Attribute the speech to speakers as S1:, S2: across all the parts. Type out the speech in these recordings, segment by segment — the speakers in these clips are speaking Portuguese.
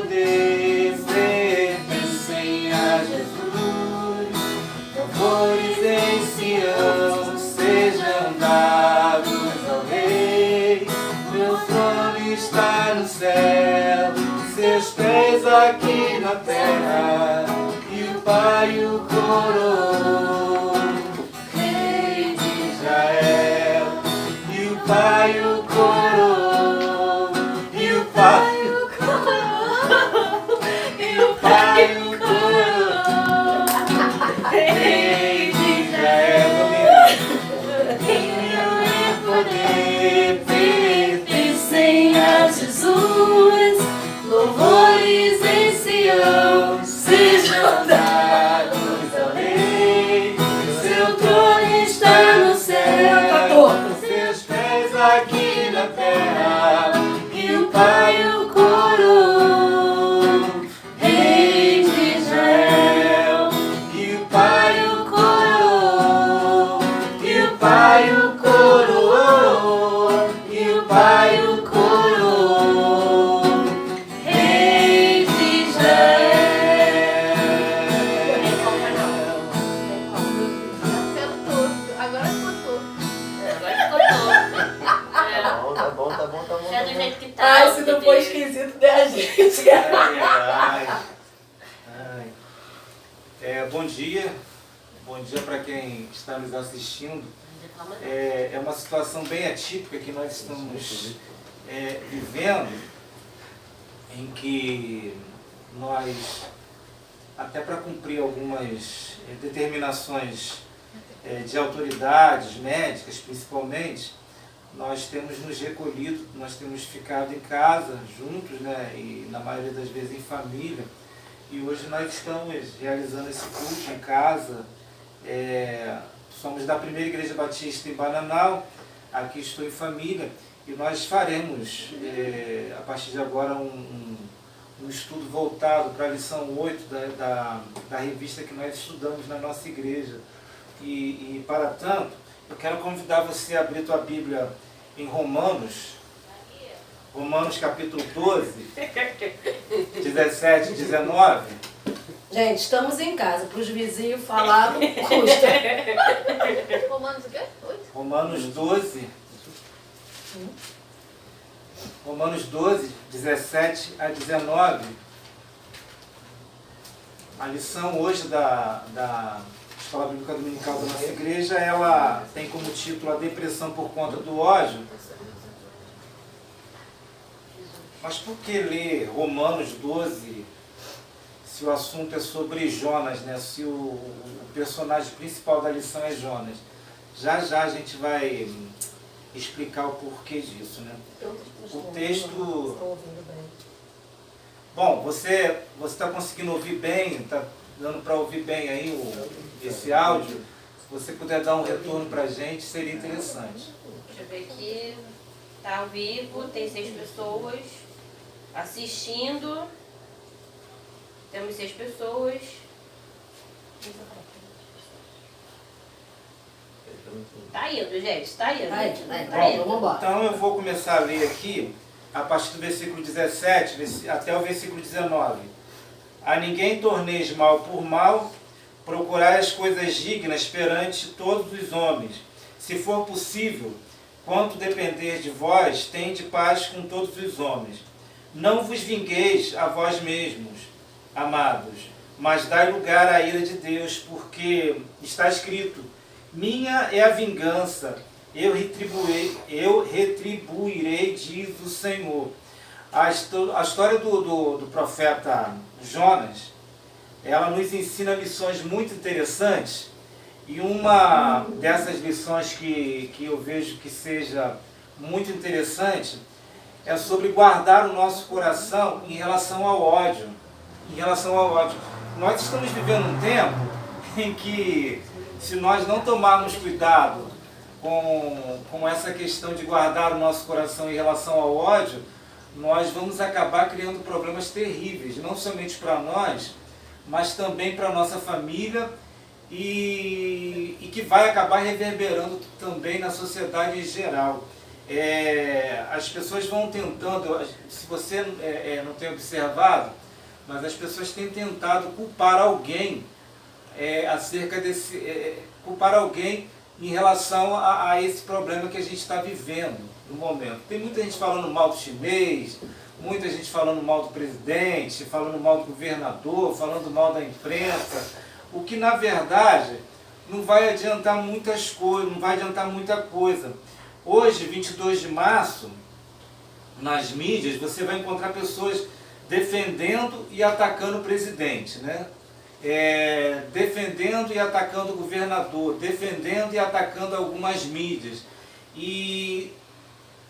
S1: poder pertencem a Jesus. Louvores em Sião sejam dados ao Rei. Meu trono está no céu, seus pés aqui na terra, e o Pai o coroou, Rei de Israel. E o Pai o coroou, e o Pai o coroou, e o Pai o coroou, Rei de Israel. Reino e poder pertencem a Jesus. Louvores em Sião sejam dados ao Rei. Seu trono está no céu, seus pés aqui na terra, e o Pai o coroou, Rei de Israel. E o Pai o coroou, e o Pai o coroou, e o Pai o coroou, Rei de Israel.
S2: Agora ficou tudo.
S3: Tá bom.
S4: É do jeito que tá.
S2: Ai, se não for esquisito, dê a gente.
S1: Bom dia para quem está nos assistindo. É uma situação bem atípica que nós estamos vivendo, em que nós, até para cumprir algumas determinações de autoridades médicas principalmente, nós temos nos recolhido, nós temos ficado em casa juntos, né, e na maioria das vezes em família. E hoje nós estamos realizando esse culto em casa. Somos da Primeira Igreja Batista em Bananal, aqui estou em família, e nós faremos, a partir de agora, um estudo voltado para a lição 8 da revista que nós estudamos na nossa igreja. E para tanto, eu quero convidar você a abrir tua Bíblia em Romanos capítulo 12, 17 e 19.
S2: Gente, estamos em casa. Para os vizinhos falar não custa.
S4: Romanos o quê? 8?
S1: Romanos 12, 17 a 19. A lição hoje da Escola Bíblica Dominical da nossa igreja, ela tem como título A Depressão por Conta do Ódio. Mas por que ler Romanos 12 se o assunto é sobre Jonas, né? Se o personagem principal da lição é Jonas? Já a gente vai explicar o porquê disso, né? O texto... Bom, você está conseguindo ouvir bem? Está dando para ouvir bem aí esse áudio? Se você puder dar um retorno para a gente, seria interessante.
S4: Deixa eu ver aqui. Tá ao vivo, tem 6 pessoas assistindo. Temos 6 pessoas. Tá indo, gente, tá indo.
S2: Vai,
S4: Tá indo.
S2: vamos embora.
S1: Então eu vou começar a ler aqui, a partir do versículo 17 até o versículo 19. A ninguém torneis mal por mal, procurai as coisas dignas perante todos os homens. Se for possível, quanto depender de vós, tende paz com todos os homens. Não vos vingueis a vós mesmos, amados, mas dai lugar à ira de Deus, porque está escrito: minha é a vingança, eu retribuirei, diz o Senhor. A história do profeta Jonas, ela nos ensina lições muito interessantes, e uma dessas lições que eu vejo que seja muito interessante é sobre guardar o nosso coração em relação ao ódio. Nós estamos vivendo um tempo em que, se nós não tomarmos cuidado com essa questão de guardar o nosso coração em relação ao ódio, nós vamos acabar criando problemas terríveis, não somente para nós, mas também para a nossa família, e que vai acabar reverberando também na sociedade em geral. as pessoas vão tentando, se você não tem observado, mas as pessoas têm tentado culpar alguém acerca desse... culpar alguém em relação a esse problema que a gente está vivendo no momento. Tem muita gente falando mal do chinês, muita gente falando mal do presidente, falando mal do governador, falando mal da imprensa, o que na verdade não vai adiantar muitas coisas, não vai adiantar muita coisa. Hoje, 22 de março, nas mídias, você vai encontrar pessoas defendendo e atacando o presidente, né? Defendendo e atacando o governador, defendendo e atacando algumas mídias. E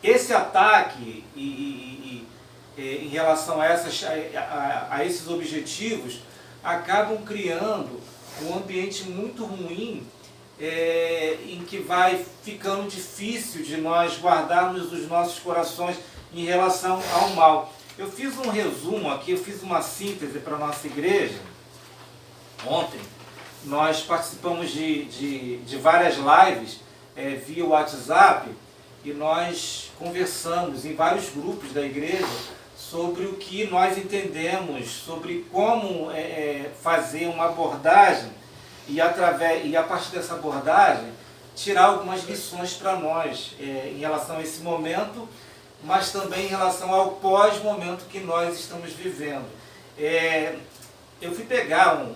S1: esse ataque em relação a esses objetivos acabam criando um ambiente muito ruim, em que vai ficando difícil de nós guardarmos os nossos corações em relação ao mal. Eu fiz um resumo aqui, eu fiz uma síntese para a nossa igreja. Ontem nós participamos de várias lives via WhatsApp e nós conversamos em vários grupos da igreja sobre o que nós entendemos, sobre como fazer uma abordagem e a partir dessa abordagem tirar algumas lições para nós em relação a esse momento, mas também em relação ao pós-momento que nós estamos vivendo. Eu fui pegar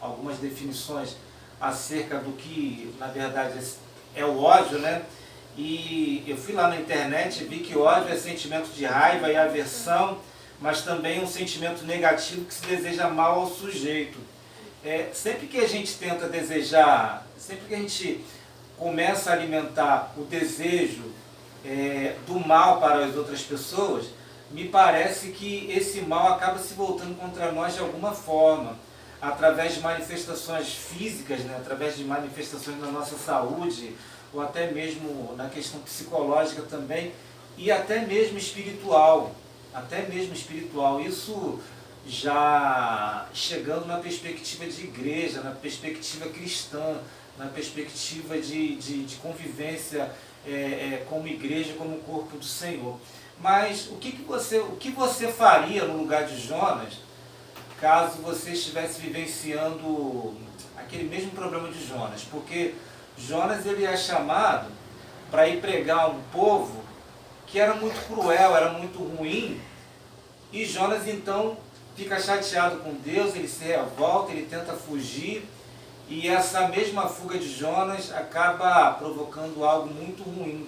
S1: algumas definições acerca do que, na verdade, é o ódio, né? E eu fui lá na internet e vi que ódio é sentimento de raiva e aversão, mas também um sentimento negativo que se deseja mal ao sujeito. Sempre que a gente tenta desejar, sempre que a gente começa a alimentar o desejo do mal para as outras pessoas, me parece que esse mal acaba se voltando contra nós de alguma forma, através de manifestações físicas, né? Através de manifestações na nossa saúde, ou até mesmo na questão psicológica também, e até mesmo espiritual. Isso já chegando na perspectiva de igreja, na perspectiva cristã, na perspectiva de convivência como igreja, como corpo do Senhor. Mas o que você faria no lugar de Jonas, caso você estivesse vivenciando aquele mesmo problema de Jonas? Porque Jonas ele é chamado para ir pregar um povo que era muito cruel, era muito ruim, e Jonas então fica chateado com Deus, ele se revolta, ele tenta fugir, e essa mesma fuga de Jonas acaba provocando algo muito ruim.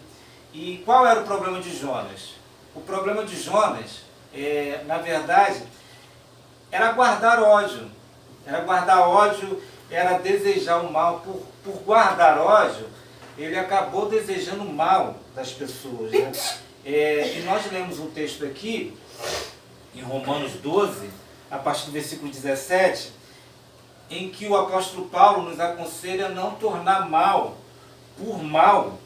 S1: E qual era o problema de Jonas? O problema de Jonas, na verdade, era guardar ódio. Era desejar o mal. Por guardar ódio, ele acabou desejando o mal das pessoas, né? E nós lemos um texto aqui, em Romanos 12, a partir do versículo 17, em que o apóstolo Paulo nos aconselha a não tornar mal por mal,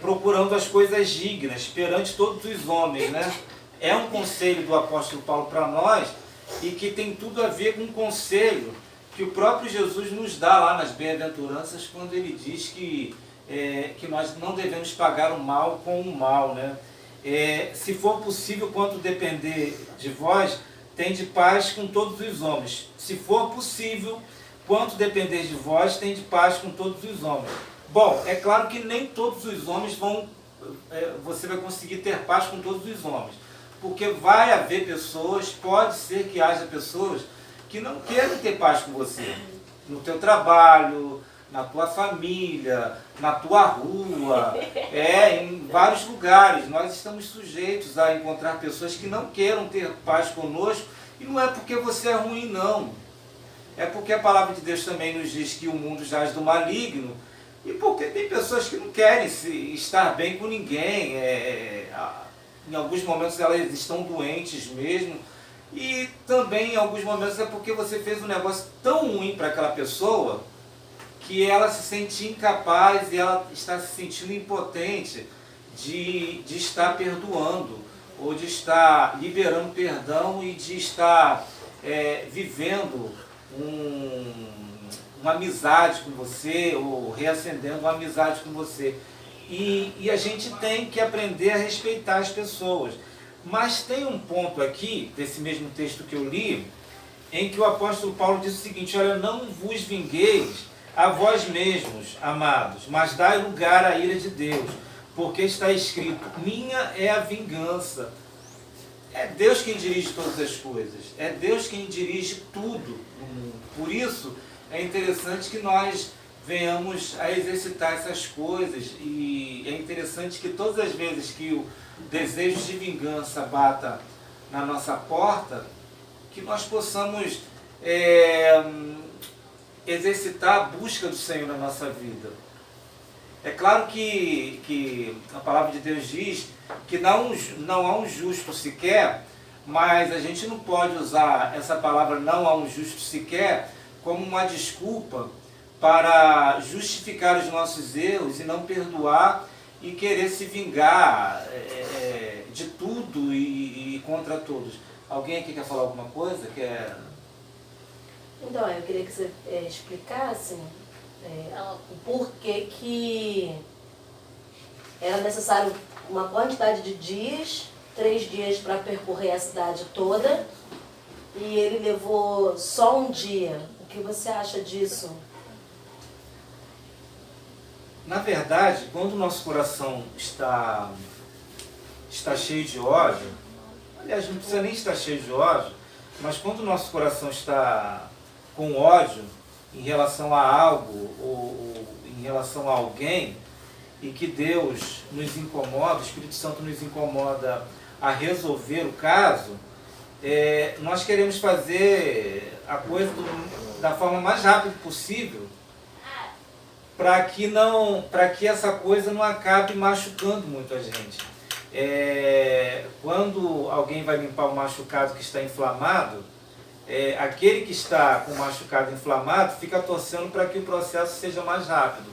S1: procurando as coisas dignas perante todos os homens, né? É um conselho do apóstolo Paulo para nós, e que tem tudo a ver com um conselho que o próprio Jesus nos dá lá nas bem-aventuranças, quando ele diz que nós não devemos pagar o mal com o mal, né? Se for possível, quanto depender de vós, tende paz com todos os homens. Se for possível, quanto depender de vós, tende paz com todos os homens. Bom, é claro que nem todos os homens você vai conseguir ter paz com todos os homens. Porque vai haver pessoas, pode ser que haja pessoas que não queiram ter paz com você. No teu trabalho, na tua família, na tua rua, em vários lugares. Nós estamos sujeitos a encontrar pessoas que não queiram ter paz conosco, e não é porque você é ruim, não. É porque a palavra de Deus também nos diz que o mundo jaz do maligno, e porque tem pessoas que não querem estar bem com ninguém. Em alguns momentos elas estão doentes mesmo, e também em alguns momentos é porque você fez um negócio tão ruim para aquela pessoa que ela se sente incapaz e ela está se sentindo impotente de estar perdoando, ou de estar liberando perdão, e de estar vivendo uma amizade com você, ou reacendendo uma amizade com você. E a gente tem que aprender a respeitar as pessoas. Mas tem um ponto aqui, desse mesmo texto que eu li, em que o apóstolo Paulo diz o seguinte: olha, não vos vingueis a vós mesmos, amados, mas dai lugar à ira de Deus, porque está escrito: minha é a vingança. É Deus quem dirige todas as coisas, é Deus quem dirige tudo no mundo. Por isso é interessante que nós venhamos a exercitar essas coisas, e é interessante que todas as vezes que o desejo de vingança bata na nossa porta, que nós possamos exercitar a busca do Senhor na nossa vida. É claro que a palavra de Deus diz que não há um justo sequer, mas a gente não pode usar essa palavra não há um justo sequer como uma desculpa para justificar os nossos erros e não perdoar e querer se vingar de tudo e contra todos. Alguém aqui quer falar alguma coisa?
S2: Então, eu queria que você explicasse o porquê que era necessário uma quantidade de dias, 3 dias para percorrer a cidade toda, e ele levou só um dia. O que você acha disso?
S1: Na verdade, quando o nosso coração está cheio de ódio, aliás, não precisa nem estar cheio de ódio, mas quando o nosso coração está com ódio em relação a algo ou em relação a alguém, e que Deus nos incomoda, o Espírito Santo nos incomoda a resolver o caso, nós queremos fazer a coisa da forma mais rápida possível, para que essa coisa não acabe machucando muito a gente. Quando alguém vai limpar o machucado que está inflamado, aquele que está com o machucado inflamado fica torcendo para que o processo seja mais rápido.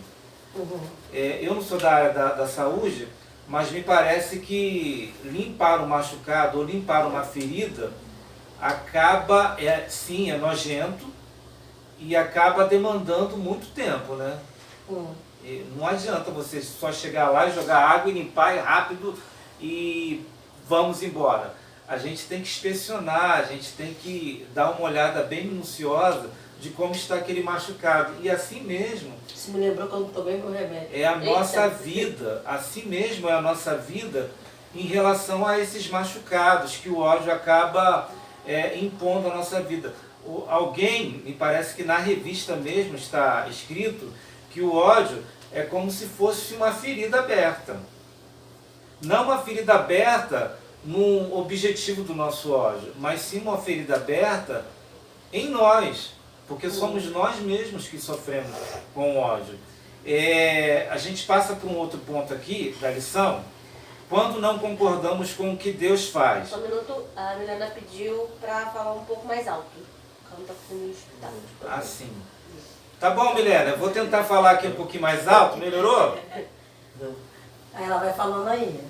S1: Uhum. Eu não sou da área da saúde, mas me parece que limpar o machucado ou limpar uma ferida acaba, sim, é nojento e acaba demandando muito tempo, né? Não adianta você só chegar lá e jogar água e limpar rápido e vamos embora. A gente tem que inspecionar, a gente tem que dar uma olhada bem minuciosa de como está aquele machucado. E assim mesmo...
S2: Isso me lembrou quando tomei meu remédio.
S1: É a nossa vida, assim mesmo é a nossa vida em relação a esses machucados que o ódio acaba impondo à nossa vida. Alguém, me parece que na revista mesmo está escrito que o ódio é como se fosse uma ferida aberta. Não uma ferida aberta no objetivo do nosso ódio, mas sim uma ferida aberta em nós, porque somos nós mesmos que sofremos com o ódio. A gente passa por um outro ponto aqui da lição, quando não concordamos com o que Deus faz.
S4: Só um minuto, a Milena pediu para falar um pouco mais alto. Canta com o hospital.
S1: Ah, sim. Tá bom, Milena, eu vou tentar falar aqui um pouquinho mais alto, melhorou?
S2: Aí ela vai falando aí.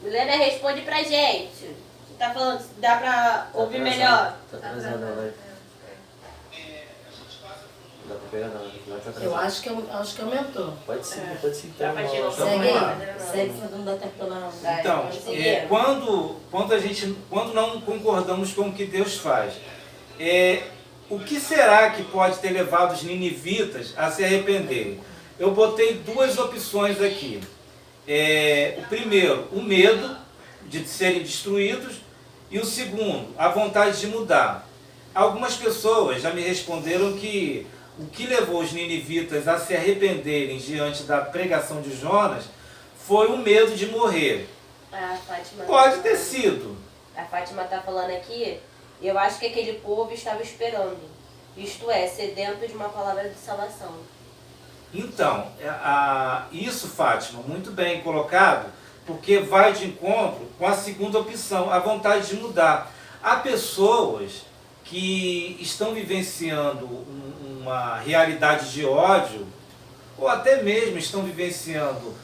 S4: Milena, responde pra gente. Você tá falando, dá pra ouvir melhor?
S3: Tá atrasando, vai. Não dá pra pegar não, vai tá atrasando.
S2: Eu acho que aumentou.
S3: Pode sim, pode sim.
S4: Dá pra tirar o
S2: Segue
S4: celular.
S2: aí. Segue, não dá tempo pra ela.
S1: Então, quando não concordamos com o que Deus faz, o que será que pode ter levado os ninivitas a se arrependerem? Eu botei 2 opções aqui. O primeiro, o medo de serem destruídos, e o segundo, a vontade de mudar. Algumas pessoas já me responderam que o que levou os ninivitas a se arrependerem diante da pregação de Jonas foi o medo de morrer.
S4: A Fátima
S1: Pode ter sido.
S4: A Fátima está falando aqui, eu acho que aquele povo estava esperando, isto é, sedento de uma palavra de salvação.
S1: Então, isso, Fátima, muito bem colocado, porque vai de encontro com a segunda opção, a vontade de mudar. Há pessoas que estão vivenciando uma realidade de ódio, ou até mesmo estão vivenciando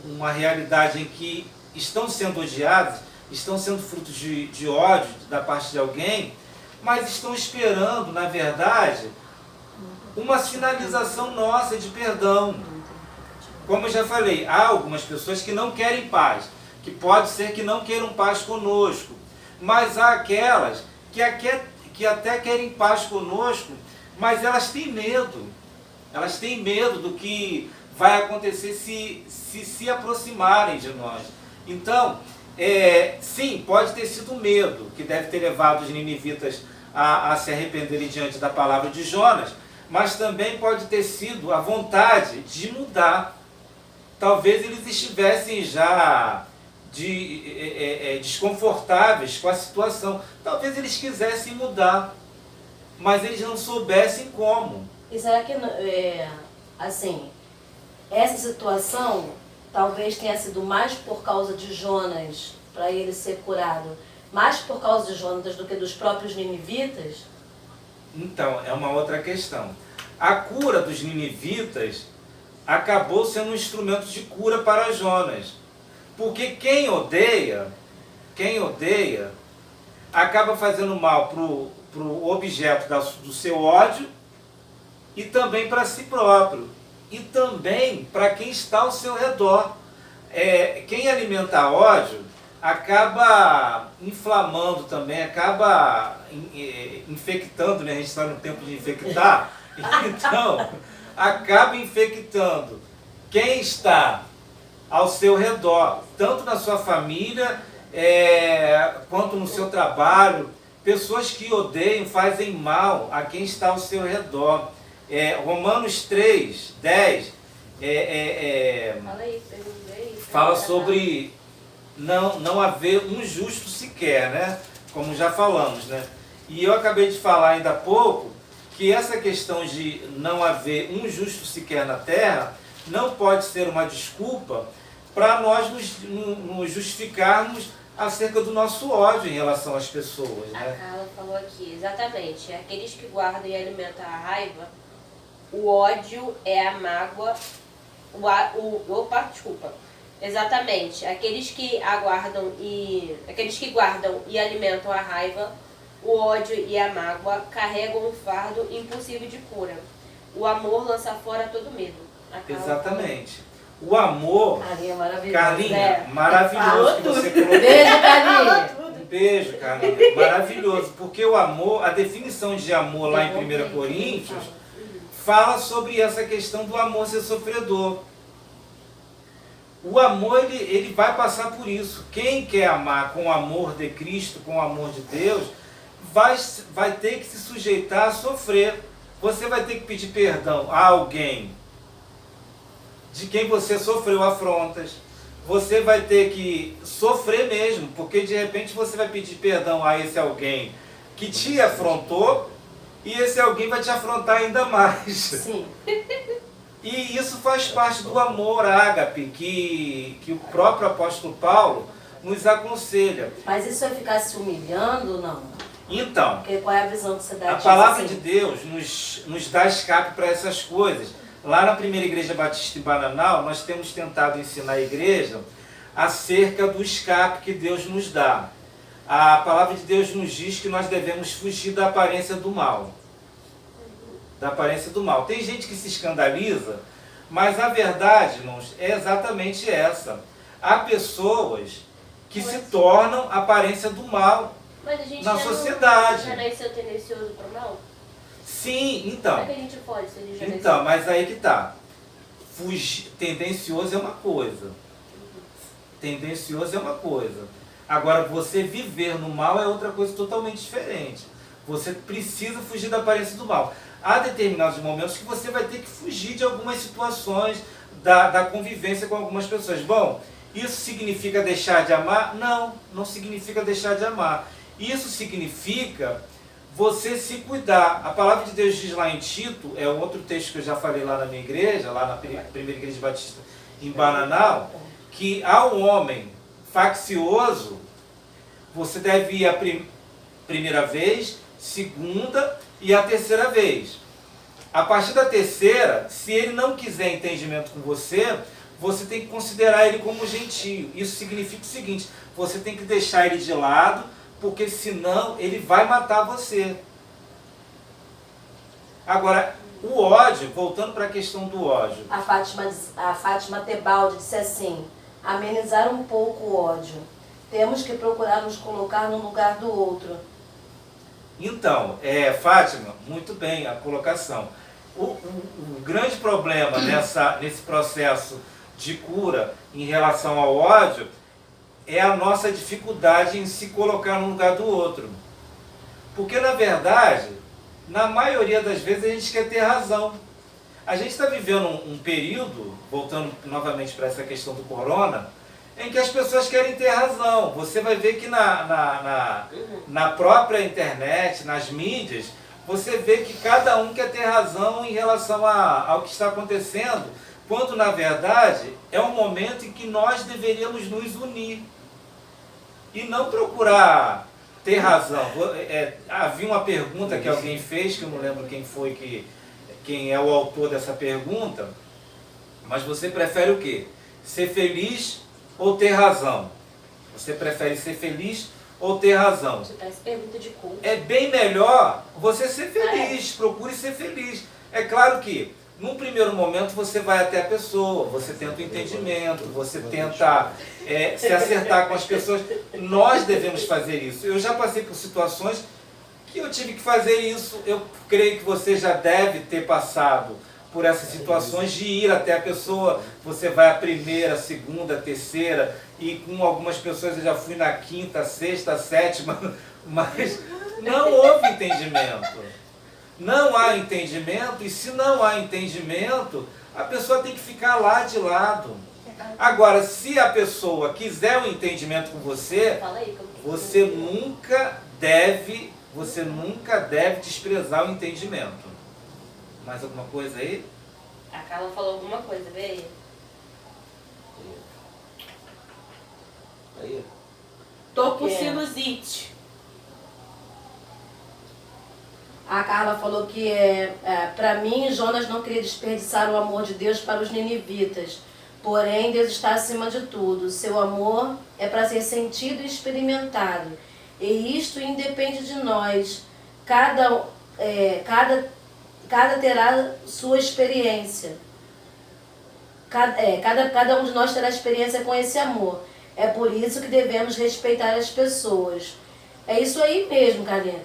S1: uma realidade em que estão sendo odiadas, estão sendo frutos de ódio da parte de alguém, mas estão esperando, na verdade, uma sinalização nossa de perdão. como eu já falei, há algumas pessoas que não querem paz, que pode ser que não queiram paz conosco, mas há aquelas que até querem paz conosco, mas elas têm medo. Elas têm medo do que vai acontecer se aproximarem de nós. Então, sim, pode ter sido o medo que deve ter levado os ninivitas a se arrependerem diante da palavra de Jonas, mas também pode ter sido a vontade de mudar. Talvez eles estivessem já desconfortáveis com a situação. Talvez eles quisessem mudar, mas eles não soubessem como.
S2: E será que, assim, essa situação talvez tenha sido mais por causa de Jonas, para ele ser curado, mais por causa de Jonas do que dos próprios ninivitas?
S1: Então, é uma outra questão. A cura dos ninivitas acabou sendo um instrumento de cura para Jonas. Porque quem odeia, acaba fazendo mal para o objeto do seu ódio e também para si próprio. E também para quem está ao seu redor. Quem alimenta ódio acaba inflamando também, acaba infectando, né? A gente está no tempo de infectar, então acaba infectando quem está ao seu redor, tanto na sua família, quanto no seu trabalho. Pessoas que odeiam fazem mal a quem está ao seu redor. Romanos 3, 10 fala sobre não haver um justo sequer, né? Como já falamos, né? E eu acabei de falar ainda há pouco que essa questão de não haver um justo sequer na terra não pode ser uma desculpa para nós nos justificarmos acerca do nosso ódio em relação às pessoas, né?
S4: A Carla falou aqui, exatamente. Aqueles que guardam e alimentam a raiva, o ódio é a mágoa, Exatamente. Aqueles que guardam e alimentam a raiva, o ódio e a mágoa carregam um fardo impossível de cura. O amor lança fora todo medo.
S1: Exatamente. O amor...
S2: Carlinha, maravilhoso.
S1: Carlinha, maravilhoso que você colocou.
S2: Beijo, Carlinha.
S1: Um beijo, Carlinha. Maravilhoso. Porque o amor, a definição de amor lá em 1 Coríntios, fala sobre essa questão do amor ser sofredor. O amor, ele vai passar por isso. Quem quer amar com o amor de Cristo, com o amor de Deus, vai ter que se sujeitar a sofrer. Você vai ter que pedir perdão a alguém de quem você sofreu afrontas. Você vai ter que sofrer mesmo, porque de repente você vai pedir perdão a esse alguém que te afrontou e esse alguém vai te afrontar ainda mais.
S2: Sim.
S1: E isso faz parte do amor ágape que o próprio apóstolo Paulo nos aconselha.
S2: Mas isso é ficar se humilhando ou não?
S1: Então,
S2: Porque qual é a visão que você dá
S1: a
S2: disso,
S1: palavra
S2: assim?
S1: de Deus nos dá escape para essas coisas. Lá na primeira igreja batista em Bananal, nós temos tentado ensinar a igreja acerca do escape que Deus nos dá. A palavra de Deus nos diz que nós devemos fugir da aparência do mal. Da aparência do mal. Tem gente que se escandaliza, mas a verdade, irmãos, é exatamente essa. Há pessoas que se tornam aparência do mal na sociedade.
S4: Já nasceu tendencioso para o mal?
S1: Sim, então.
S4: Como é que a gente pode se ele já
S1: Então, mas aí que tá. Tendencioso é uma coisa. Tendencioso é uma coisa. Agora, você viver no mal é outra coisa totalmente diferente. Você precisa fugir da aparência do mal. Há determinados momentos que você vai ter que fugir de algumas situações da convivência com algumas pessoas. Bom, isso significa deixar de amar? Não, não significa deixar de amar. Isso significa você se cuidar. A palavra de Deus diz lá em Tito, é outro texto que eu já falei lá na minha igreja, lá na primeira igreja batista em Bananal, que ao homem faccioso, você deve ir a primeira vez, segunda e a terceira vez. A partir da terceira, se ele não quiser entendimento com você, você tem que considerar ele como gentio. Isso significa o seguinte, você tem que deixar ele de lado, porque senão ele vai matar você. Agora, O ódio, voltando para a questão do ódio.
S2: A Fátima Tebaldi disse assim: amenizar um pouco o ódio. Temos que procurar nos colocar no lugar do outro.
S1: Então, Fátima, muito bem a colocação. O grande problema nesse processo de cura em relação ao ódio é a nossa dificuldade em se colocar no lugar do outro. Porque, na verdade, na maioria das vezes a gente quer ter razão. A gente está vivendo um período, voltando novamente para essa questão do corona, em que as pessoas querem ter razão. Você vai ver que na própria internet, nas mídias, você vê que cada um quer ter razão em relação ao que está acontecendo, quando na verdade é um momento em que nós deveríamos nos unir e não procurar ter razão. Havia uma pergunta que alguém fez, que eu não lembro quem é o autor dessa pergunta, mas você prefere o quê? Ser feliz ou ter razão? Você prefere ser feliz ou ter razão?
S4: Você faz pergunta de culto.
S1: É bem melhor você ser feliz, procure ser feliz. É claro que, num primeiro momento, você vai até a pessoa, você tenta o entendimento, você tenta se acertar com as pessoas. Nós devemos fazer isso. Eu já passei por situações que eu tive que fazer isso. Eu creio que você já deve ter passado por essas situações de ir até a pessoa. Você vai a primeira, a segunda, a terceira, e com algumas pessoas eu já fui na quinta, sexta, sétima, mas não houve entendimento. Não há entendimento, e se não há entendimento, a pessoa tem que ficar lá de lado. Agora, se a pessoa quiser um entendimento com você, você nunca deve desprezar o entendimento. Mais alguma coisa aí?
S4: A Carla falou alguma coisa, vê aí.
S3: Aí.
S4: Tô com sinusite.
S2: A Carla falou que, para mim, Jonas não queria desperdiçar o amor de Deus para os ninivitas. Porém, Deus está acima de tudo. Seu amor é para ser sentido e experimentado. E isto independe de nós. Cada terá sua experiência. Cada um de nós terá experiência com esse amor. É por isso que devemos respeitar as pessoas. É isso aí mesmo, Karina.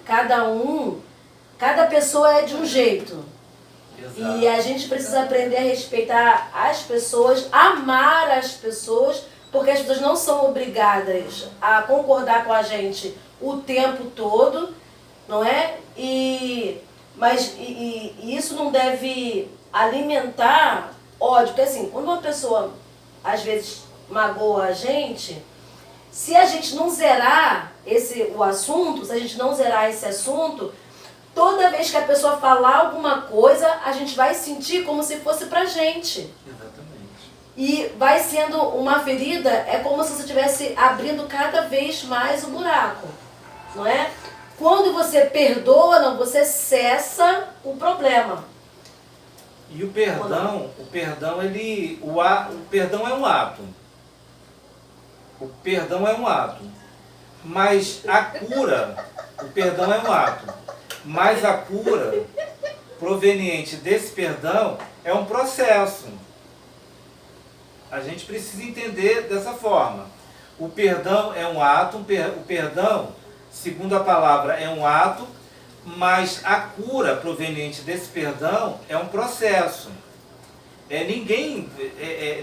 S2: Cada pessoa é de um jeito. Exato. E a gente precisa aprender a respeitar as pessoas, amar as pessoas, porque as pessoas não são obrigadas a concordar com a gente o tempo todo, não é? Mas isso não deve alimentar ódio, porque assim, quando uma pessoa às vezes magoa a gente, se a gente não zerar o assunto, se a gente não zerar esse assunto, toda vez que a pessoa falar alguma coisa, a gente vai sentir como se fosse pra gente.
S1: Exatamente.
S2: E vai sendo uma ferida, é como se você estivesse abrindo cada vez mais o buraco, não é? Quando você perdoa, não, você cessa o problema.
S1: E o perdão é um ato. O perdão é um ato. Mas a cura, o perdão é um ato. Mas a cura proveniente desse perdão é um processo. A gente precisa entender dessa forma. O perdão é um ato, o perdão, segundo a palavra, é um ato, mas a cura proveniente desse perdão é um processo.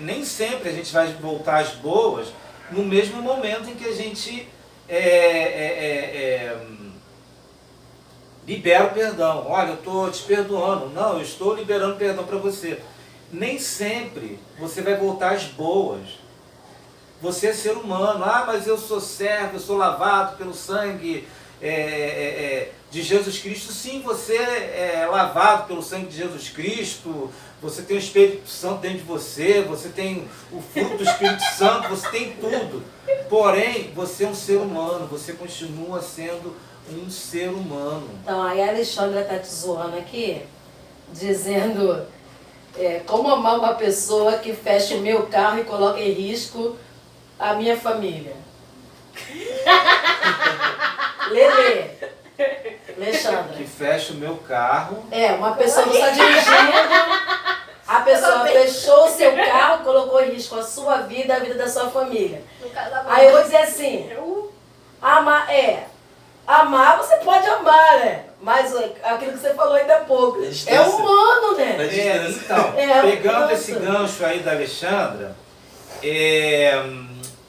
S1: Nem sempre a gente vai voltar às boas no mesmo momento em que a gente libera o perdão. Olha, eu estou te perdoando. Não, eu estou liberando perdão para você. Nem sempre você vai voltar às boas. Você é ser humano. Ah, mas eu sou servo, eu sou lavado pelo sangue de Jesus Cristo. Sim, você é lavado pelo sangue de Jesus Cristo. Você tem o Espírito Santo dentro de você. Você tem o fruto do Espírito Santo. Você tem tudo. Porém, você é um ser humano. Você continua sendo um ser humano.
S2: Então, aí a Alexandra está te zoando aqui, dizendo como amar uma pessoa que fecha o meu carro e coloca em risco a minha família. Lelê, Alexandra.
S1: que fecha o meu carro.
S2: Uma pessoa que está dirigindo, a pessoa fechou o seu carro, colocou em risco a sua vida, a vida da sua família. Aí eu vou dizer assim, amar você pode amar, né? Mas aquilo que você falou ainda há pouco, é humano, né?
S1: Então, pegando esse gancho aí da Alexandra,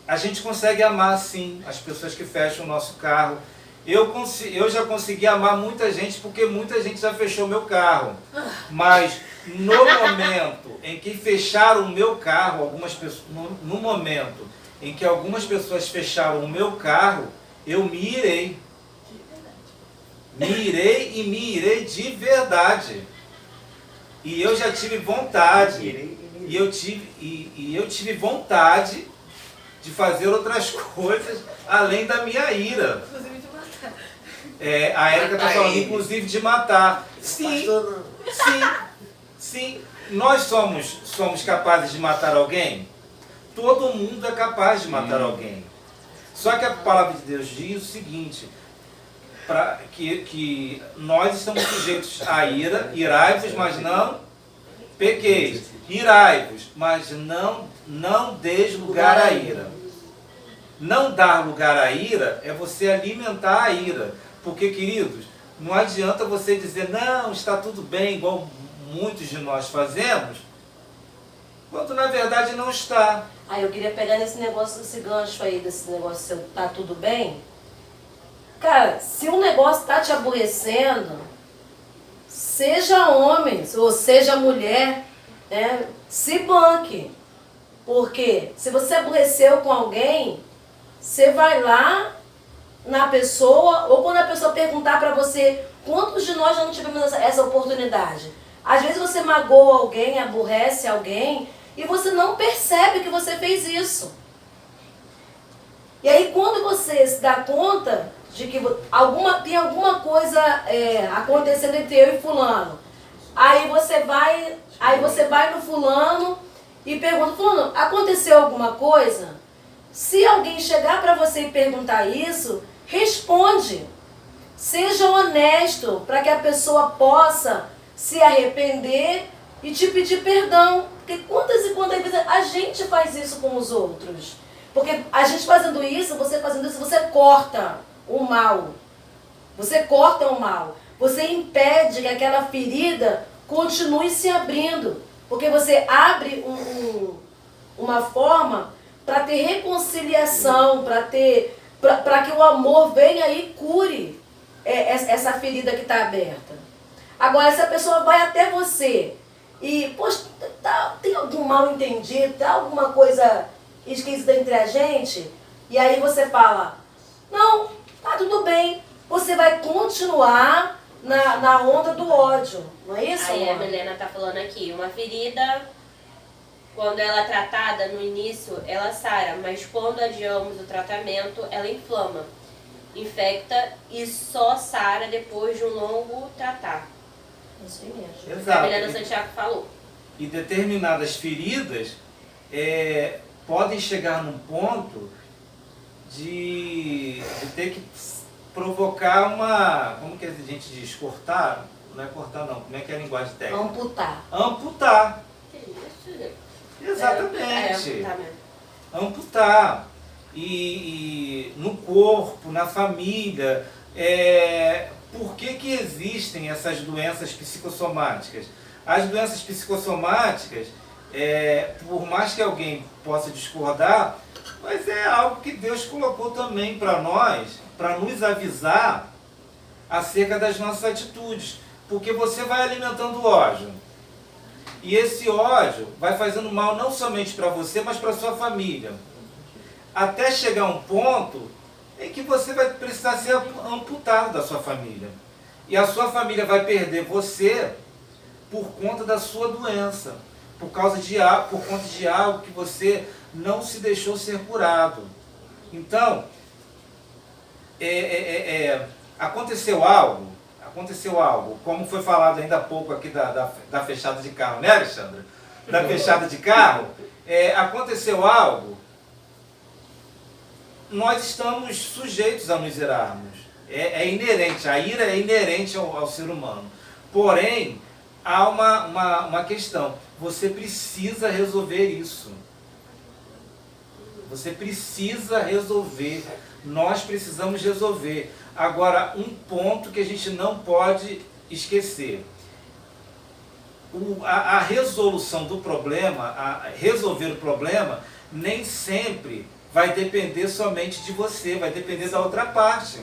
S1: a gente consegue amar sim as pessoas que fecham o nosso carro. Eu já consegui amar muita gente porque muita gente já fechou meu carro. Mas no momento em que fecharam o meu carro, algumas pessoas, no momento em que algumas pessoas fecharam o meu carro, eu me irei. Me irei de verdade. E eu já tive vontade. E eu tive vontade de fazer outras coisas além da minha ira.
S5: Inclusive de matar.
S1: A Érica está falando, inclusive, de matar. Sim, sim. Nós somos capazes de matar alguém? Todo mundo é capaz de matar alguém. Só que a palavra de Deus diz o seguinte, que nós estamos sujeitos à ira, irai-vos, mas não pequeis. Irai-vos, mas não deis lugar à ira. Não dar lugar à ira é você alimentar a ira. Porque, queridos, não adianta você dizer, não, está tudo bem, igual muitos de nós fazemos, quando na verdade não está.
S2: Eu queria pegar nesse gancho aí, desse negócio seu, tá tudo bem? Cara, se um negócio tá te aborrecendo, seja homem ou seja mulher, né, se banque. Porque se você aborreceu com alguém, você vai lá na pessoa, ou quando a pessoa perguntar pra você, quantos de nós já não tivemos essa oportunidade? Às vezes você magoa alguém, aborrece alguém, e você não percebe que você fez isso. E aí quando você se dá conta de que tem alguma coisa acontecendo entre eu e fulano, aí você vai no fulano e pergunta, fulano, aconteceu alguma coisa? Se alguém chegar para você e perguntar isso, responde. Seja honesto para que a pessoa possa se arrepender e te pedir perdão. Porque quantas e quantas vezes a gente faz isso com os outros? Porque a gente fazendo isso, você corta o mal. Você corta o mal. Você impede que aquela ferida continue se abrindo. Porque você abre uma forma para ter reconciliação, para que o amor venha e cure essa ferida que está aberta. Agora, se a pessoa vai até você e, poxa, tem algum mal entendido, tem alguma coisa esquisita entre a gente, e aí você fala, não, tá tudo bem, você vai continuar na onda do ódio, não é isso?
S4: Aí a Milena tá falando aqui, uma ferida, quando ela é tratada no início, ela sara, mas quando adiamos o tratamento, ela inflama, infecta e só sara depois de um longo tratar.
S2: Isso aí mesmo.
S1: Exato.
S4: A Milena Santiago falou.
S1: E determinadas feridas podem chegar num ponto de ter que provocar como que a gente diz? Cortar? Não é cortar não, como é que é a linguagem técnica?
S2: Amputar.
S1: Amputar. Exatamente. Amputar. E no corpo, na família. Por que existem essas doenças psicossomáticas? As doenças psicossomáticas, por mais que alguém possa discordar, mas é algo que Deus colocou também para nós, para nos avisar acerca das nossas atitudes. Porque você vai alimentando ódio. E esse ódio vai fazendo mal não somente para você, mas para sua família. Até chegar um ponto em que você vai precisar ser amputado da sua família. E a sua família vai perder você por conta da sua doença. Por conta de algo que você não se deixou ser curado. Então, aconteceu algo, como foi falado ainda há pouco aqui da fechada de carro, né, Alexandra? Da fechada de carro, aconteceu algo, nós estamos sujeitos a nos irarmos. É inerente, a ira é inerente ao ser humano. Porém, há uma questão. Você precisa resolver isso. Você precisa resolver. Nós precisamos resolver. Agora, um ponto que a gente não pode esquecer. A resolução do problema, resolver o problema, nem sempre vai depender somente de você, vai depender da outra parte.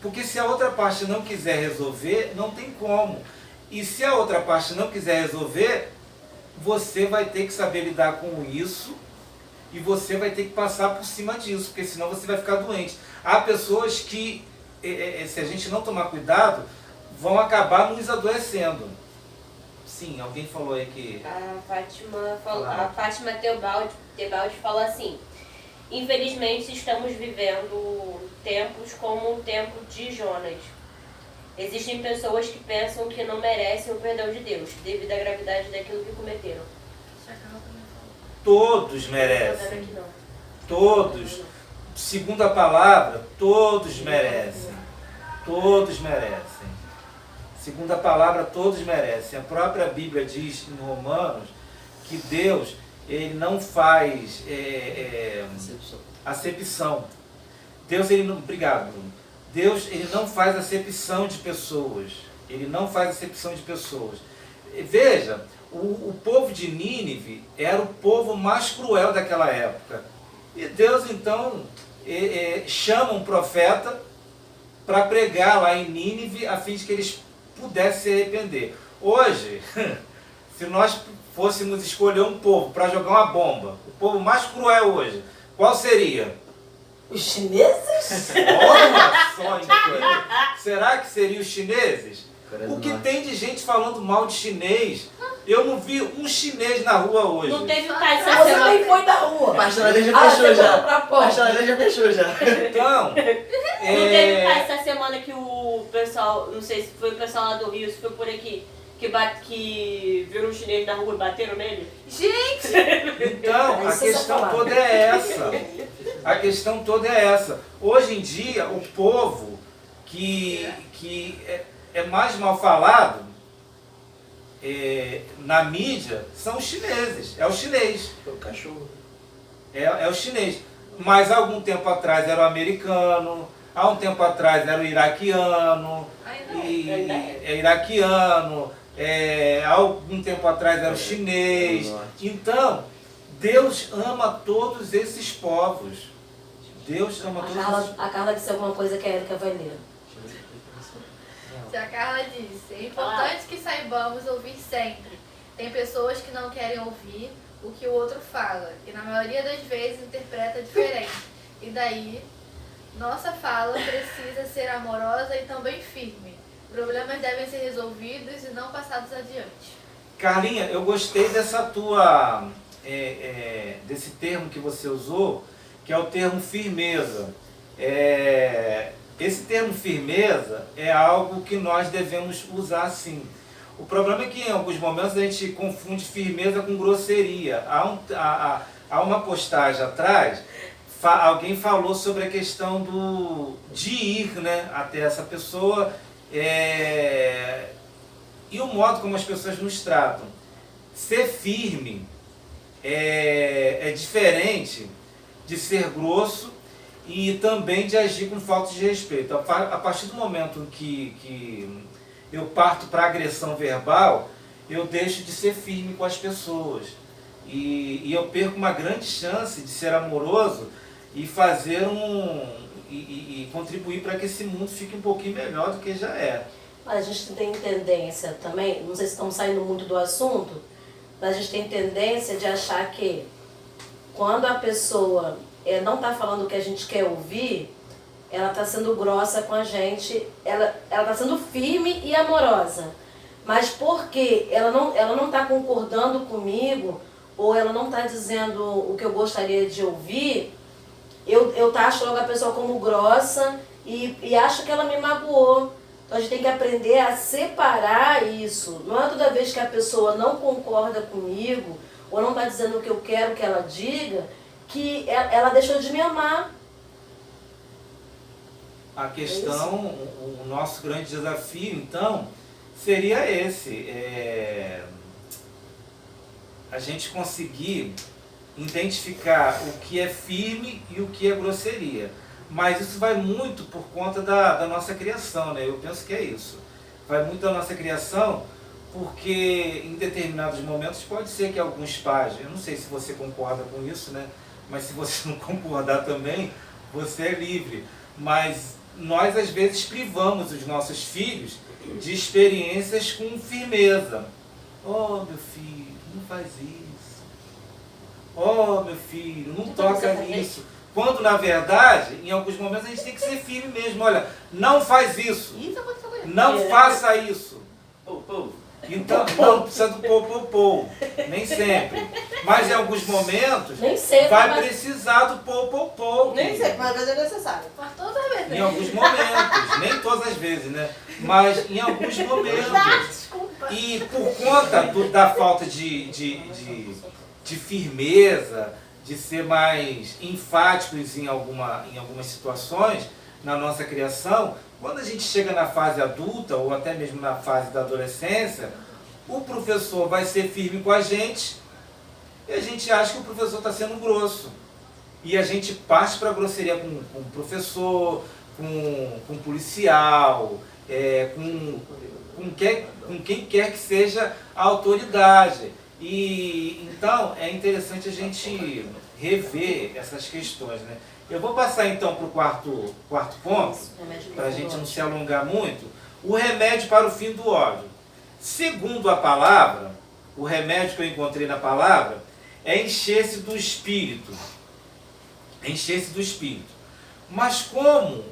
S1: Porque se a outra parte não quiser resolver, não tem como. E se a outra parte não quiser resolver, você vai ter que saber lidar com isso e você vai ter que passar por cima disso, porque senão você vai ficar doente. Há pessoas que, se a gente não tomar cuidado, vão acabar nos adoecendo. Sim, alguém falou aí que...
S4: A Fátima Teobaldi falou assim: infelizmente estamos vivendo tempos como o tempo de Jonas. Existem pessoas que pensam que não merecem o perdão de Deus, devido à gravidade daquilo que cometeram.
S1: Todos merecem. Todos. Segundo a palavra, todos merecem. Todos merecem. Segundo a palavra, todos merecem. A própria Bíblia diz em Romanos que Deus, ele não faz acepção. Deus, ele não... Obrigado, Bruno. Deus, ele não faz acepção de pessoas. Ele não faz acepção de pessoas. Veja, o povo de Nínive era o povo mais cruel daquela época. E Deus, então, chama um profeta para pregar lá em Nínive, a fim de que eles pudessem se arrepender. Hoje, se nós fôssemos escolher um povo para jogar uma bomba, o povo mais cruel hoje, qual seria?
S2: Os chineses?
S1: Olha só, então. Será que seriam os chineses? O que tem de gente falando mal de chinês? Eu não vi um chinês na rua hoje.
S4: Não teve um caso essa
S2: Você
S4: semana.
S2: nem foi da rua.
S3: A pastelaria já fechou já.
S2: Pra
S3: A pastelaria já fechou já.
S1: Então,
S4: Não teve um caso essa semana que o pessoal, não sei se foi o pessoal lá do Rio, se foi por aqui, que viram um chinês na rua e bateram nele?
S5: Gente!
S1: então, a questão toda é essa. A questão toda é essa. Hoje em dia, o povo que é mais mal falado na mídia são os chineses. É o chinês.
S3: O cachorro.
S1: É o chinês. Mas há algum tempo atrás era o americano, há um tempo atrás era o iraquiano, há algum tempo atrás era o chinês. Então, Deus ama todos esses povos. Deus ama todos esses povos.
S2: A Carla disse alguma coisa que a Erika vai ler.
S5: A Carla disse: é importante que saibamos ouvir sempre. Tem pessoas que não querem ouvir o que o outro fala e na maioria das vezes interpreta diferente. E daí, nossa fala precisa ser amorosa e também firme. Problemas devem ser resolvidos e não passados adiante.
S1: Carlinha, eu gostei dessa tua, desse termo que você usou, que é o termo firmeza. Esse termo firmeza é algo que nós devemos usar sim. O problema é que em alguns momentos a gente confunde firmeza com grosseria. Há uma postagem atrás, alguém falou sobre a questão de ir, né, até essa pessoa e o modo como as pessoas nos tratam. Ser firme é diferente de ser grosso e também de agir com falta de respeito. A partir do momento que eu parto para agressão verbal, eu deixo de ser firme com as pessoas. E eu perco uma grande chance de ser amoroso e fazer e contribuir para que esse mundo fique um pouquinho melhor do que já é.
S2: Mas a gente tem tendência também, não sei se estamos saindo muito do assunto, mas a gente tem tendência de achar que quando a pessoa não está falando o que a gente quer ouvir, ela está sendo grossa com a gente, ela está sendo firme e amorosa. Mas porque ela não está concordando comigo, ou ela não está dizendo o que eu gostaria de ouvir, eu taxo logo a pessoa como grossa e acho que ela me magoou. Então a gente tem que aprender a separar isso. Não é toda vez que a pessoa não concorda comigo, ou não está dizendo o que eu quero que ela diga, que ela deixou de me amar.
S1: a questão, o nosso grande desafio, então, seria esse. A gente conseguir identificar o que é firme e o que é grosseria. Mas isso vai muito por conta da nossa criação, né? Eu penso que é isso. Vai muito da nossa criação, porque em determinados momentos pode ser que alguns pais, eu não sei se você concorda com isso, né? Mas se você não concordar também, você é livre. Mas nós às vezes privamos os nossos filhos de experiências com firmeza. Oh, meu filho, não faz isso. Oh, meu filho, não toca nisso. Quando, na verdade, em alguns momentos a gente tem que ser firme mesmo. Olha, não faz isso. Não faça isso. Então, não precisa do pou. Nem sempre. Mas em alguns momentos, vai precisar do pou.
S6: Nem sempre, mas às vezes é necessário.
S5: Mas todas as vezes.
S1: Em alguns momentos. Nem todas as vezes, né? Mas em alguns momentos. E por conta da falta de firmeza, de ser mais enfáticos em algumas situações na nossa criação, quando a gente chega na fase adulta ou até mesmo na fase da adolescência, o professor vai ser firme com a gente e a gente acha que o professor está sendo grosso. E a gente parte para a grosseria com o professor, com o policial, com quem quer que seja a autoridade. E então é interessante a gente rever essas questões, né? Eu vou passar então para o quarto ponto, para a gente não se alongar muito. O remédio para o fim do ódio. Segundo a palavra, o remédio que eu encontrei na palavra é encher-se do Espírito. Encher-se do Espírito. Mas como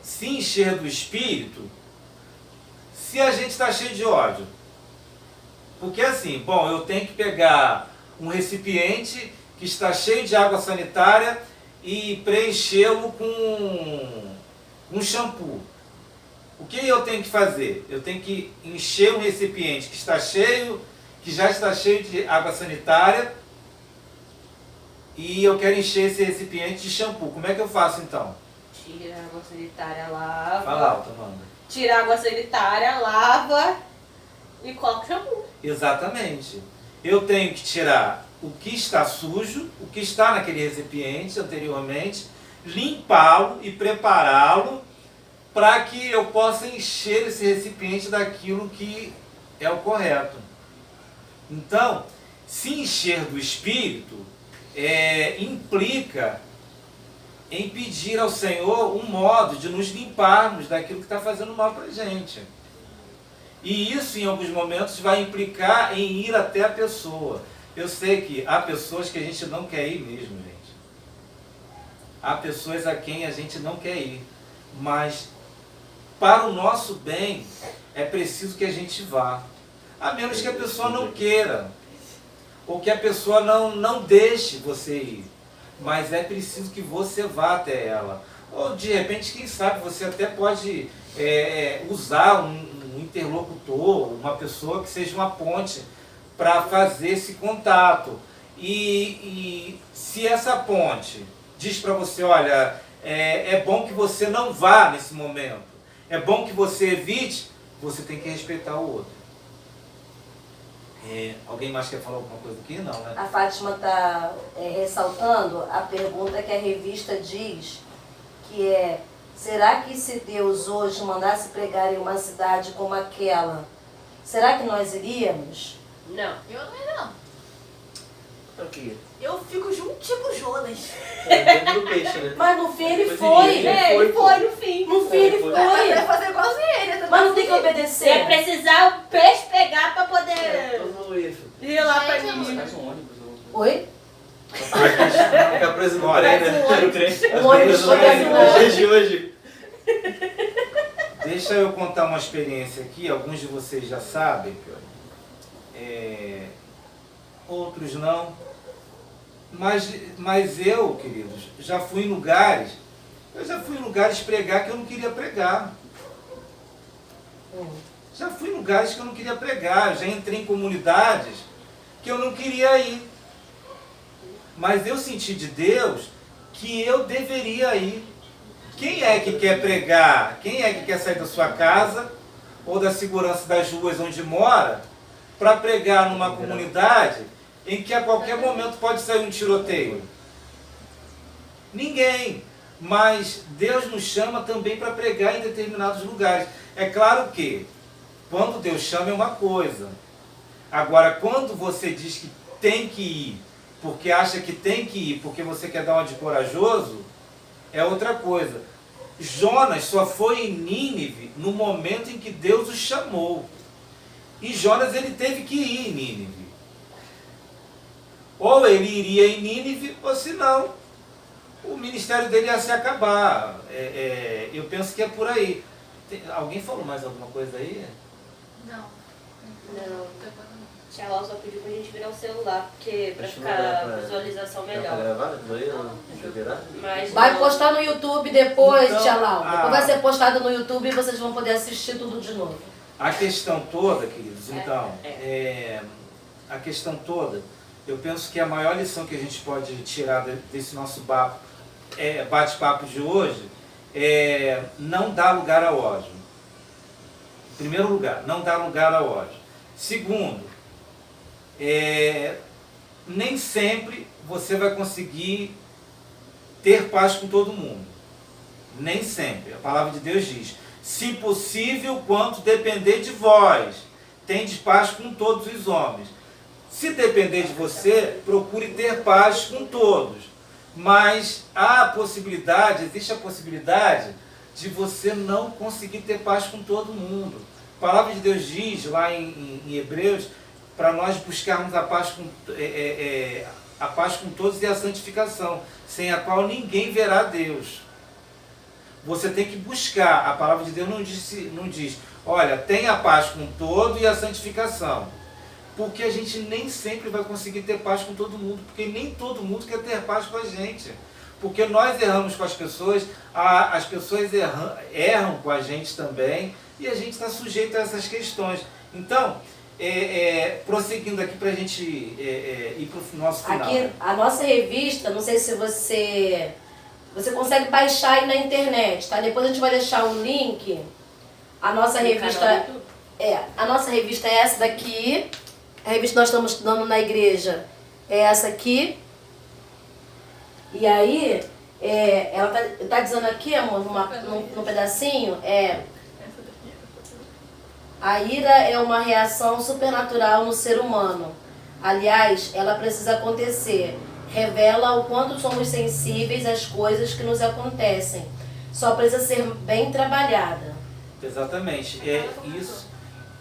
S1: se encher do Espírito se a gente está cheio de ódio? Porque assim, bom, eu tenho que pegar um recipiente que está cheio de água sanitária e preenchê-lo com shampoo. O que eu tenho que fazer? Eu tenho que encher um recipiente que já está cheio de água sanitária e eu quero encher esse recipiente de shampoo. Como é que eu faço então?
S4: Tira a água sanitária, lava.
S1: Fala alto, Amanda.
S4: Tira a água sanitária, lava e coloca o shampoo.
S1: Exatamente. Eu tenho que tirar o que está sujo, o que está naquele recipiente anteriormente, limpá-lo e prepará-lo para que eu possa encher esse recipiente daquilo que é o correto. Então, se encher do Espírito implica em pedir ao Senhor um modo de nos limparmos daquilo que está fazendo mal para a gente. E isso, em alguns momentos, vai implicar em ir até a pessoa. Eu sei que há pessoas que a gente não quer ir mesmo, gente. Há pessoas a quem a gente não quer ir. Mas, para o nosso bem, é preciso que a gente vá. A menos que a pessoa não queira. Ou que a pessoa não deixe você ir. Mas é preciso que você vá até ela. Ou, de repente, quem sabe, você até pode usar um interlocutor, uma pessoa que seja uma ponte para fazer esse contato. E se essa ponte diz para você, olha, é bom que você não vá nesse momento, é bom que você evite, você tem que respeitar o outro. Alguém mais quer falar alguma coisa aqui? Não, né?
S2: A Fátima está ressaltando a pergunta que a revista diz, que é: será que se Deus hoje mandasse pregar em uma cidade como aquela, será que nós iríamos?
S4: Não.
S5: Eu não ia, não.
S3: Ok.
S5: Eu fico juntinho com o Jonas.
S3: Dentro do peixe, né?
S2: Mas no fim ele
S3: Mas
S2: foi.
S3: ele foi
S4: no fim.
S2: No fim ele
S3: foi.
S5: Mas vai
S2: foi.
S5: fazer igualzinho ele. também.
S2: Mas não tem que
S4: Ia
S2: obedecer.
S4: precisar o peixe pegar pra poder
S3: Todo isso.
S4: ir lá pra
S5: Gente,
S4: mim.
S3: Faz um ônibus.
S2: Oi?
S3: Fica preso no
S1: Olha,
S3: trem, né?
S4: faz um
S3: No trem.
S2: Um ônibus
S3: Preso no trem.
S2: chegando
S3: Nos dias de hoje.
S1: Deixa eu contar uma experiência aqui, alguns de vocês já sabem, outros não. Mas eu, queridos, já fui em lugares pregar que eu não queria pregar. Já fui em lugares que eu não queria pregar, já entrei em comunidades que eu não queria ir. Mas eu senti de Deus que eu deveria ir. Quem é que quer pregar? Quem é que quer sair da sua casa ou da segurança das ruas onde mora para pregar numa comunidade em que a qualquer momento pode sair um tiroteio? Ninguém. Mas Deus nos chama também para pregar em determinados lugares. É claro que quando Deus chama é uma coisa. Agora, quando você diz que tem que ir, porque acha que tem que ir, porque você quer dar uma de corajoso, é outra coisa. Jonas só foi em Nínive no momento em que Deus o chamou. E Jonas, ele teve que ir em Nínive. Ou ele iria em Nínive, ou senão o ministério dele ia se acabar. Eu penso que é por aí. Alguém falou mais alguma coisa aí?
S5: Não.
S4: Não. Tia Lau só pediu pra gente virar o celular, porque pra ficar a visualização
S3: Pra
S4: melhor.
S3: gravar? Deixa eu virar?
S4: Mas
S2: Vai
S4: não-
S2: postar no YouTube depois,
S1: Então,
S2: tia Lau. Depois vai
S1: ah.
S2: ser postado no YouTube e vocês vão poder assistir tudo de novo.
S1: A questão toda, queridos, então, a questão toda, eu penso que a maior lição que a gente pode tirar desse nosso bate-papo de hoje é não dar lugar ao ódio. Em primeiro lugar, não dar lugar ao ódio. Segundo, nem sempre você vai conseguir ter paz com todo mundo. Nem sempre. A palavra de Deus diz: se possível, quanto depender de vós, tendes paz com todos os homens. Se depender de você, procure ter paz com todos. Mas existe a possibilidade de você não conseguir ter paz com todo mundo. A palavra de Deus diz lá em Hebreus, para nós buscarmos a paz com todos e a santificação, sem a qual ninguém verá Deus. Você tem que buscar. A palavra de Deus não diz, olha, tenha a paz com todo e a santificação. Porque a gente nem sempre vai conseguir ter paz com todo mundo, porque nem todo mundo quer ter paz com a gente. Porque nós erramos com as pessoas, as pessoas erram com a gente também, e a gente está sujeito a essas questões. Então, prosseguindo aqui para a gente ir para o nosso final.
S2: Aqui, a nossa revista, não sei se você consegue baixar aí na internet, tá? Depois a gente vai deixar um link. A nossa revista a nossa revista é essa daqui. A revista que nós estamos estudando na igreja é essa aqui. E aí, ela tá dizendo aqui, amor, num pedacinho, a ira é uma reação supernatural no ser humano. Aliás, ela precisa acontecer. Revela o quanto somos sensíveis às coisas que nos acontecem. Só precisa ser bem trabalhada.
S1: Exatamente.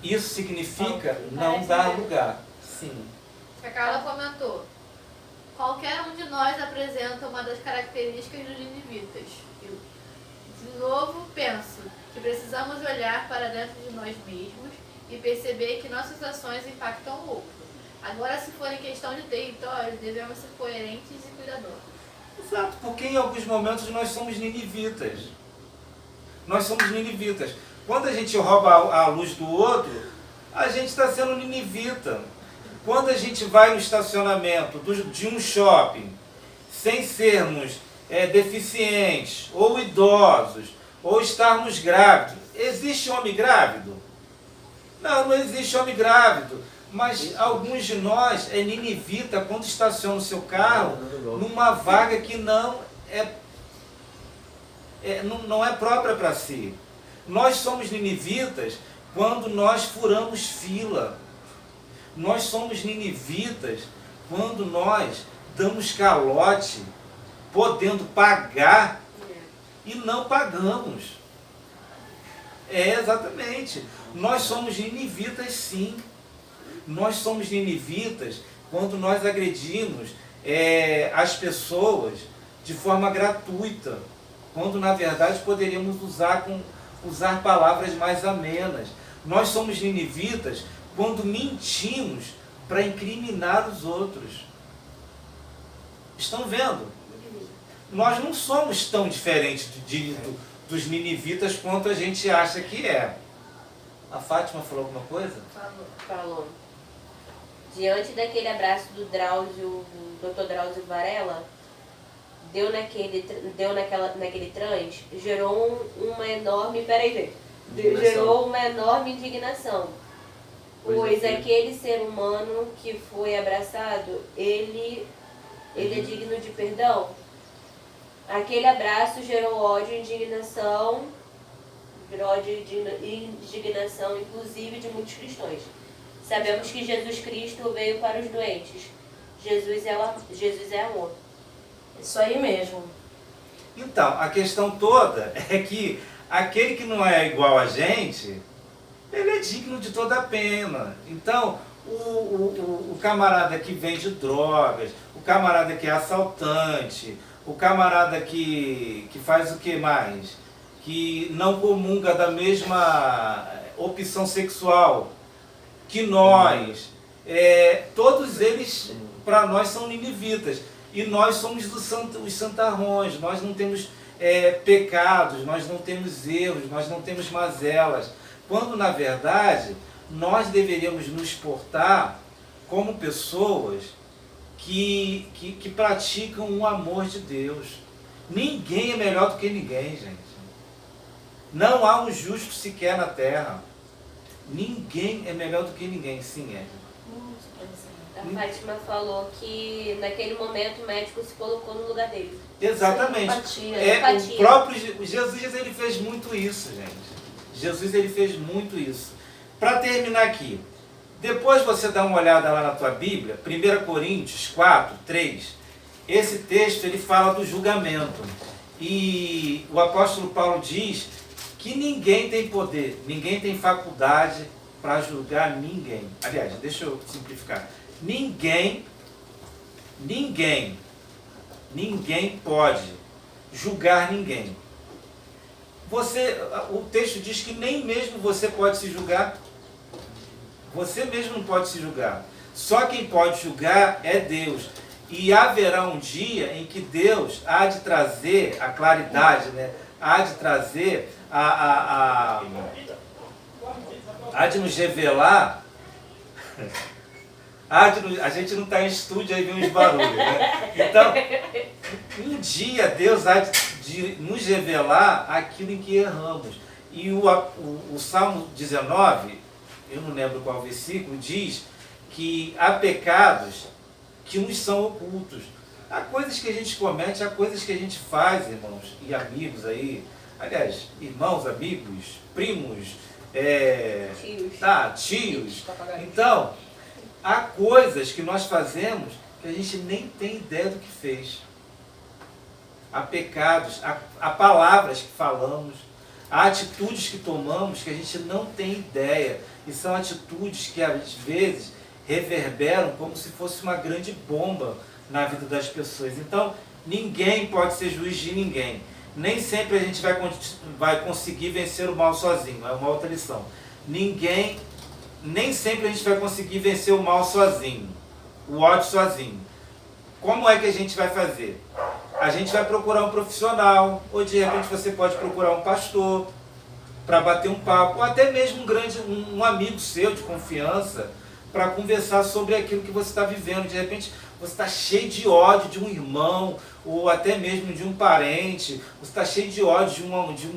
S1: Isso significa não dar lugar. Sim.
S5: A Carla comentou: qualquer um de nós apresenta uma das características dos ninivitas. Eu, de novo, penso que precisamos olhar para dentro de nós mesmos e perceber que nossas ações impactam o outro. Agora, se for em questão de território, devemos ser coerentes e cuidadosos.
S1: Exato, porque em alguns momentos nós somos ninivitas. Nós somos ninivitas. Quando a gente rouba a luz do outro, a gente está sendo ninivita. Quando a gente vai no estacionamento de um shopping, sem sermos deficientes, ou idosos, ou estarmos grávidos, existe homem grávido? Não existe homem grávido. Mas alguns de nós é ninivita quando estaciona o seu carro numa vaga que não é própria para si. Nós somos ninivitas quando nós furamos fila. Nós somos ninivitas quando nós damos calote, podendo pagar e não pagamos. Exatamente. Nós somos ninivitas, sim. Nós somos ninivitas quando nós agredimos as pessoas de forma gratuita, quando na verdade poderíamos usar palavras mais amenas. Nós somos ninivitas quando mentimos para incriminar os outros. Estão vendo? Nós não somos tão diferentes dos ninivitas quanto a gente acha que é. A Fátima falou alguma coisa?
S4: Falou. Diante daquele abraço do Dr. Drauzio Varela, naquele trans, gerou uma enorme... Peraí, gente.
S3: Indignação.
S4: Gerou uma enorme indignação.
S3: Pois
S4: Pois
S3: é.
S4: aquele ser humano que foi abraçado, ele é digno de perdão. Aquele abraço gerou ódio e indignação, inclusive de muitos cristãos. Sabemos que Jesus Cristo veio para os doentes. Jesus é amor.
S2: Isso aí mesmo.
S1: Então, a questão toda é que aquele que não é igual a gente, ele é digno de toda a pena. Então, o camarada que vende drogas, o camarada que é assaltante, o camarada que faz o que mais? Que não comunga da mesma opção sexual que nós, todos eles, para nós, são ninivitas. E nós somos os santarrões, nós não temos pecados, nós não temos erros, nós não temos mazelas. Quando, na verdade, nós deveríamos nos portar como pessoas que praticam o amor de Deus. Ninguém é melhor do que ninguém, gente. Não há um justo sequer na terra. Ninguém é melhor do que ninguém, sim, é.
S4: A Fátima falou que naquele momento o médico se colocou no lugar dele.
S1: Exatamente.
S2: Empatia.
S4: Empatia.
S1: O próprio Jesus, ele fez muito isso, gente. Jesus, ele fez muito isso. Para terminar aqui, depois você dá uma olhada lá na tua Bíblia, 1 Coríntios 4, 3, esse texto ele fala do julgamento. E o apóstolo Paulo diz que ninguém tem poder, ninguém tem faculdade para julgar ninguém. Aliás, deixa eu simplificar. Ninguém pode julgar ninguém. O texto diz que nem mesmo você pode se julgar. Você mesmo não pode se julgar. Só quem pode julgar é Deus. E haverá um dia em que Deus há de trazer a claridade, né? Há de trazer há de nos revelar. A gente não está em estúdio, aí vem uns barulhos, né? Então, um dia Deus há de nos revelar aquilo em que erramos. E o Salmo 19, eu não lembro qual versículo, diz que há pecados que nos são ocultos. Há coisas que a gente comete, há coisas que a gente faz, irmãos e amigos aí. Aliás, irmãos, amigos, primos, tios. Então, há coisas que nós fazemos que a gente nem tem ideia do que fez. Há pecados, há palavras que falamos, há atitudes que tomamos que a gente não tem ideia. E são atitudes que às vezes reverberam como se fosse uma grande bomba na vida das pessoas. Então, ninguém pode ser juiz de ninguém. Nem sempre a gente vai conseguir vencer o mal sozinho. É uma outra lição. Nem sempre a gente vai conseguir vencer o mal sozinho, o ódio sozinho. Como é que a gente vai fazer? A gente vai procurar um profissional, ou de repente você pode procurar um pastor para bater um papo, ou até mesmo um amigo seu de confiança para conversar sobre aquilo que você está vivendo. De repente você está cheio de ódio de um irmão, ou até mesmo de um parente, você está cheio de ódio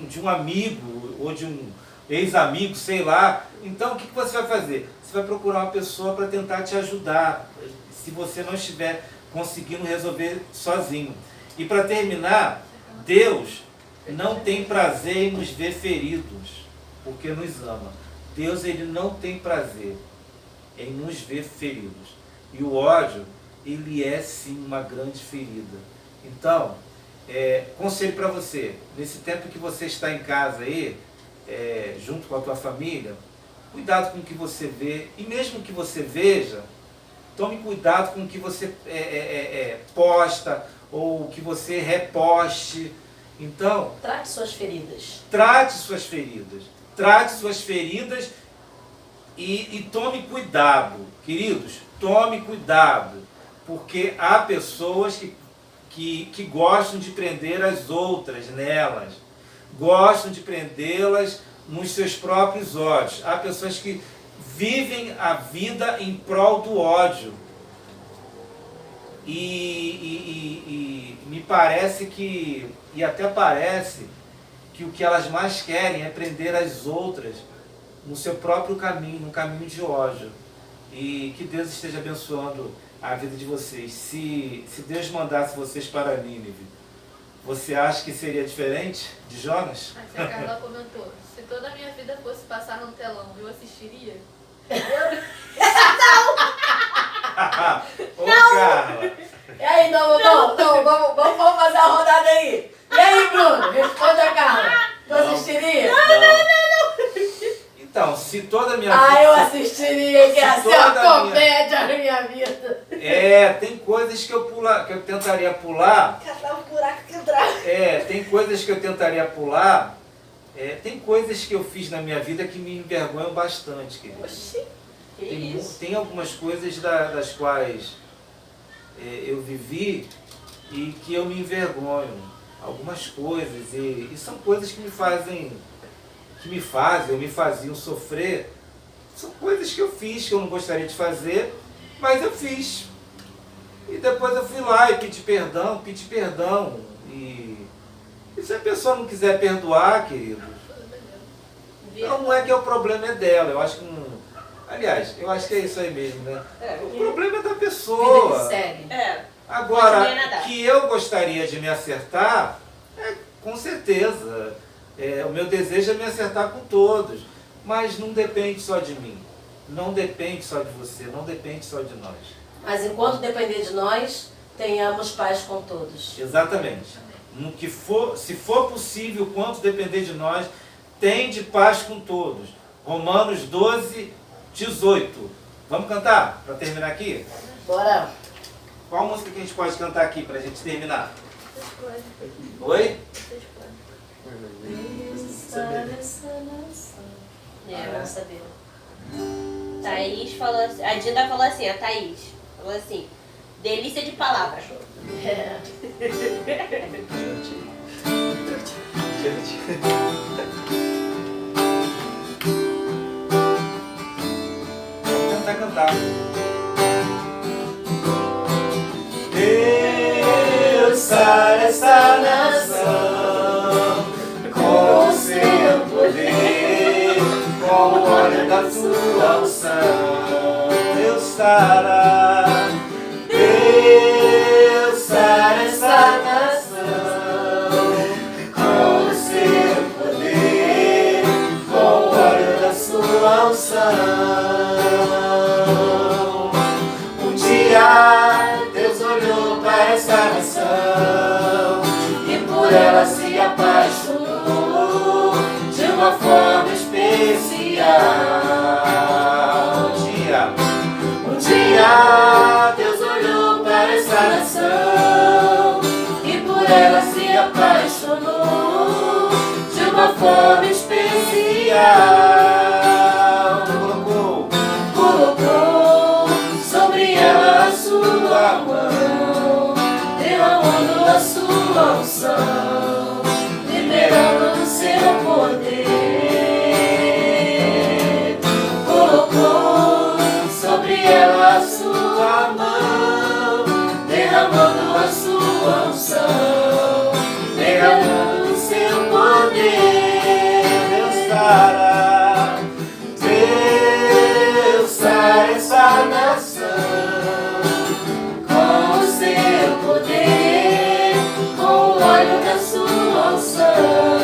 S1: de um amigo, ou de um ex-amigo, sei lá. Então o que você vai fazer? Você vai procurar uma pessoa para tentar te ajudar, se você não estiver conseguindo resolver sozinho. E para terminar, Deus não tem prazer em nos ver feridos, porque nos ama. Deus, ele não tem prazer em nos ver feridos. E o ódio, ele é sim uma grande ferida. Então, conselho para você, nesse tempo que você está em casa aí, junto com a tua família, cuidado com o que você vê, e mesmo que você veja, tome cuidado com o que você posta, ou o que você reposte. Então,
S2: Trate suas feridas.
S1: Trate suas feridas e tome cuidado, queridos, tome cuidado, porque há pessoas que gostam de prender as outras nelas, gostam de prendê-las nos seus próprios ódios. Há pessoas que vivem a vida em prol do ódio. E me parece que, e até parece, que o que elas mais querem é prender as outras no seu próprio caminho, no caminho de ódio. E que Deus esteja abençoando a vida de vocês. Se Deus mandasse vocês para Nínive, você acha que seria diferente de Jonas?
S5: Mas a Carla comentou, se toda a minha vida fosse passar no telão, eu assistiria?
S1: Ô, Carla!
S2: E aí, vamos fazer a rodada aí. E aí, Bruno? Responde a Carla. Tu assistiria?
S1: Então, se toda a minha
S2: Eu assistiria, que ia ser uma
S1: toda a minha-
S2: comédia na minha vida.
S1: tem coisas que eu tentaria pular.
S2: Catar um buraco que entrava.
S1: Tem coisas que eu tentaria pular. Tem coisas que eu fiz na minha vida que me envergonham bastante, querido.
S2: Oxi, que isso?
S1: Tem algumas coisas das quais eu vivi e que eu me envergonho. Algumas coisas. E são coisas que me faziam sofrer. São coisas que eu fiz que eu não gostaria de fazer, mas eu fiz. E depois eu fui lá e pedi perdão. E se a pessoa não quiser perdoar, querido, não é que o problema é dela. Eu acho que não. Aliás, eu acho que é isso aí mesmo, né? O problema é da
S2: Vida
S1: pessoa.
S2: que segue.
S1: Agora,
S4: Continue a nadar.
S1: que eu gostaria de me acertar, com certeza. O meu desejo é me acertar com todos. Mas não depende só de mim. Não depende só de você. Não depende só de nós.
S2: Mas enquanto depender de nós, tenhamos paz com todos.
S1: Exatamente. Se for possível, quanto depender de nós, tende paz com todos. Romanos 12, 18. Vamos cantar para terminar aqui?
S2: Bora.
S1: Qual música que a gente pode cantar aqui para a gente terminar?
S5: Vocês podem,
S1: Oi?
S5: vocês podem.
S2: Vamos saber.
S4: Thaís falou assim, a Dinda falou assim, a Thaís falou assim, delícia de palavras.
S1: Vamos cantar. Deus sara essa nação com o seu poder, com o óleo da sua unção. Deus sara essa nação com o seu poder, com o óleo da sua unção. Um dia Deus olhou para essa nação e por ela se apaixonou de uma forma especial. Um dia Deus olhou para essa nação e por ela se apaixonou de uma forma especial. Colocou sobre ela a sua mão, derramando a sua unção, liberando o seu poder. Colocou sobre ela a sua mão, derramando a sua unção, derramando o seu poder. Deus sara essa nação com o seu poder, com o óleo da sua unção.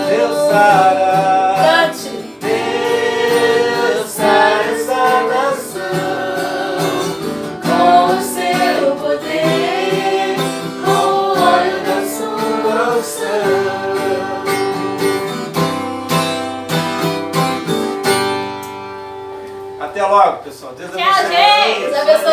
S1: Deus sara.
S2: Cante.
S1: Deus sara essa nação com o seu poder, com o óleo da sua unção. Até logo, pessoal. Deus
S4: Tchau,
S1: abençoe.
S4: gente.
S2: Deus abençoe